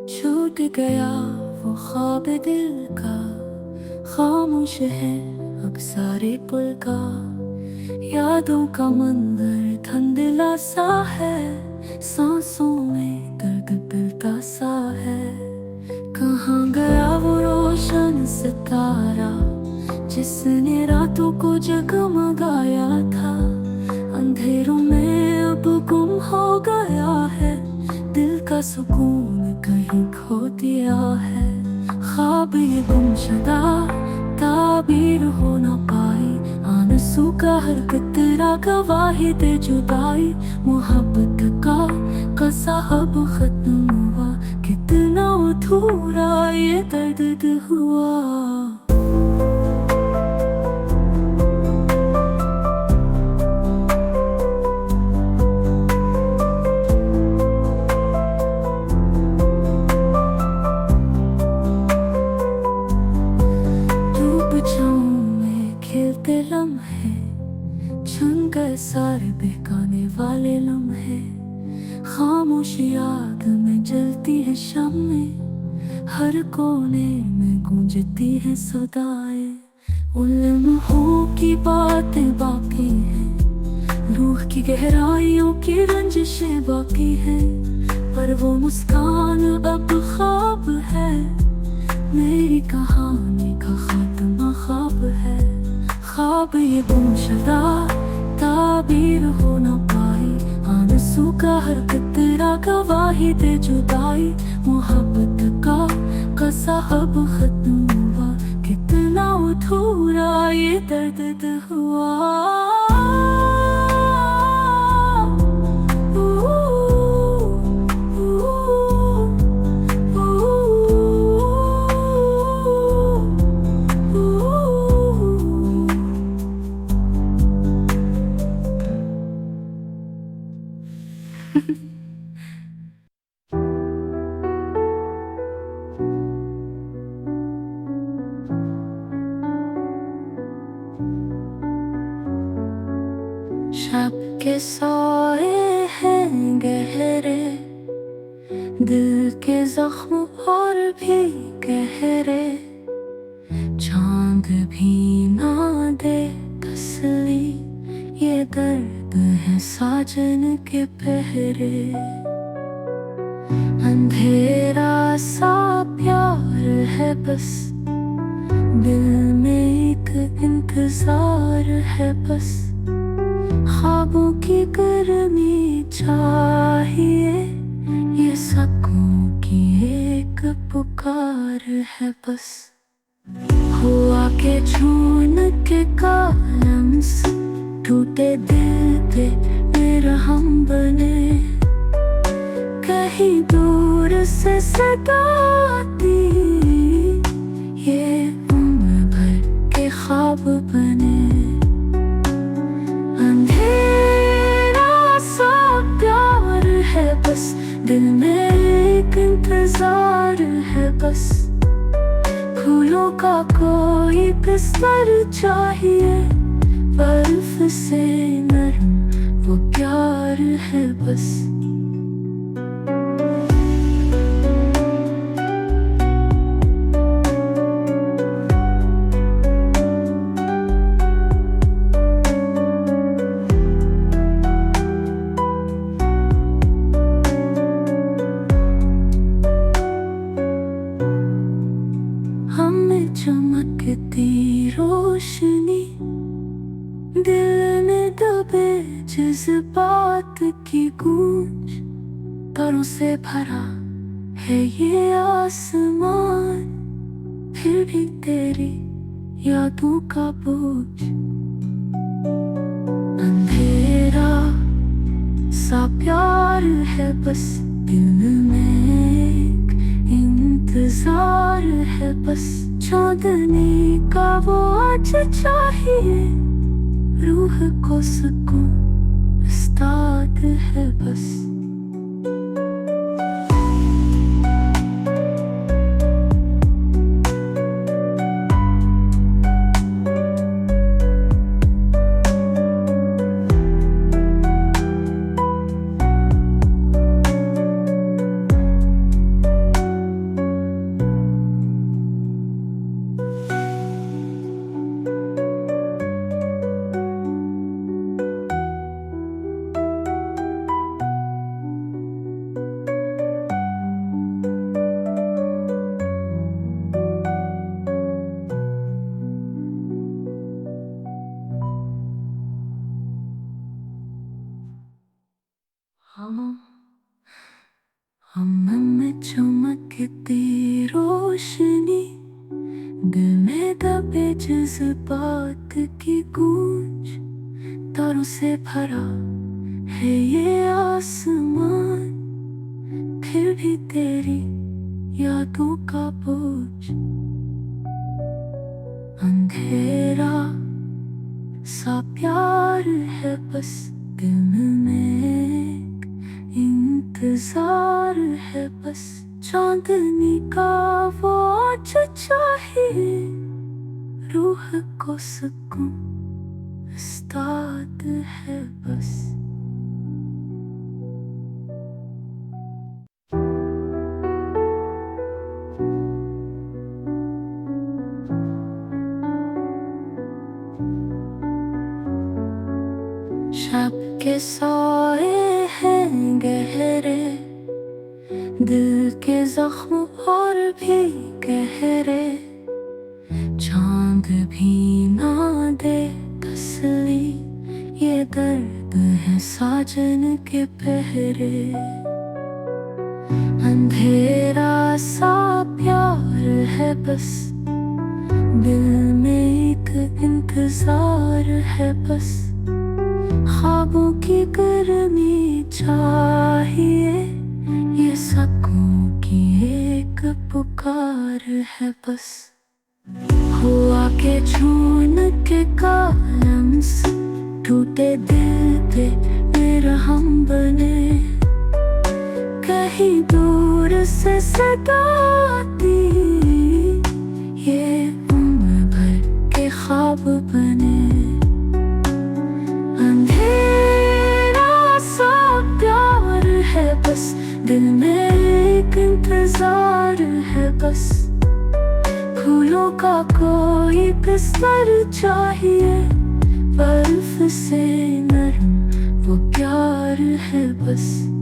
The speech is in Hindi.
छूट गया वो ख्वाब दिल का, खामोश है अब सारे पुल का। यादों का मंदिर धुंधला सा है, सांसों में दर्द दिलता सा है। कहाँ गया वो रोशन सितारा, जिसने रातों को जगमगाया था। अंधेरों में अब गुम हो गया है, दिल का सुकून कहीं खो दिया है। ख्वाब ये गुमशुदा ताबीर हो न पाई, आंसू का हर कतरा गवाही दे जुदाई। मोहब्बत का कसा अब खत्म हुआ, कितना अधूरा ये दर्द हुआ। लम्हे छन गए सारे बहकाने वाले लम्हे, खामोश याद में जलती है शामें। हर कोने में गूंजती है सदाएं। उन लम्हों की बातें बाकी हैं, रूह की गहराइयों की रंजिशें बाकी हैं। पर वो मुस्कान अब ख्वाब है, मेरी कहानी का खात्मा ख्वाब है। ख्वाब ये गुमशुदा ताबीर हो न पाई, आंसू का हर कतरा गवाही दे जुदाई। मोहब्बत का कसा अब खत्म हुआ, कितना अधूरा ये दर्द हुआ। शब के सोए हैं गहरे, दिल के जख्म और भी गहरे। चांद भी ना दे तसल्ली, ये दर्द है साजन के पहरे। अंधेरा सा प्यार है बस, दिल में एक इंतजार है बस। ख्वाबों की गर्मी चाहिए, ये सकून की एक पुकार है बस। हुआ के छून के कालम से, टूटे दिल पे मेरहम बने। कहीं दूर से सदा आती, ये उम्र भर के ख्वाब बने। अंधेरा सा प्यार है बस, दिल में एक इंतजार है बस। फूलों का कोई बिस्तर चाहिए, बर्फ से नरम वो प्यार है बस। चमकती रोशनी, दिल में दबे जज्बात की गूंज। तारों से भरा है ये आसमान, फिर भी तेरी यादों का बोझ। अंधेरा सा प्यार है बस, दिल में एक इंतजार है बस। चांदनी का वो आज चाहिए, रूह को सुकून उस्ताद है बस। हम में चमकती रोशनी, दिल में दबे जज्बात की गूंज। तारों से भरा है ये आसमान, फिर भी तेरी यादों का बोझ। अंधेरा सा प्यार है बस दिल में, इंतजार है बस चांदनी का वो आज चाहिए। रूह को सुकून उस्ताद है बस। शब के सोए हैं गहरे, दिल के जख्म और भी गहरे। चांद भी ना दे तसल्ली, ये दर्द है साजन के पहरे। अंधेरा सा प्यार है बस दिल में, एक इंतजार है बस। ख्वाबों की गर्मी चाहिए, ये सकून की एक पुकार है बस। हुआ के छून के कालम से टूटे दिल पे मेरहम बने। कहीं दूर से सदा आती, ये उम्र भर के ख्वाब बने। बस दिल में एक इंतजार है बस। फूलों का कोई बिस्तर चाहिए, बर्फ से नरम वो प्यार है बस।